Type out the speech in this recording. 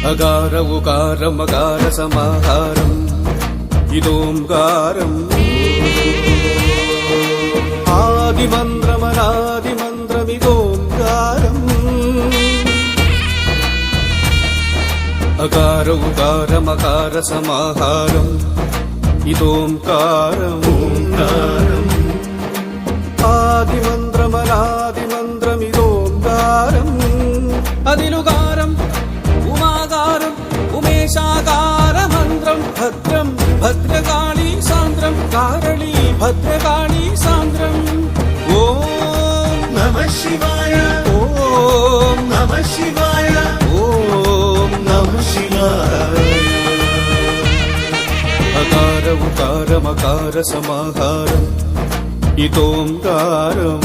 അകാര ഉകാര മകാര സമാഹാരം ഇതോംകാരം ആദിമന്ത്രമനാദിമന്ത്രമിതോംകാരം അകാര ഉകാര മകാര സമാഹാരം ഇതോംകാരം ആദിമന്ത്രമനാദിമന്ത്രമിതോംകാരം അതിലുകാരം ഉമാകാരം ഉമേശാകാരമന്ത്രം ഭദ്രം ഭദ്രകാളി സാന്ദ്രം കാരളി ഭദ്രകാളി സാന്ദ്രം ഓം നമഃ ശിവായ ഓം നമഃ ശിവായ ഓം നമഃ ശിവായ. അകാര ഉകാര മകാര സമാഹാരം ഇതോംകാരം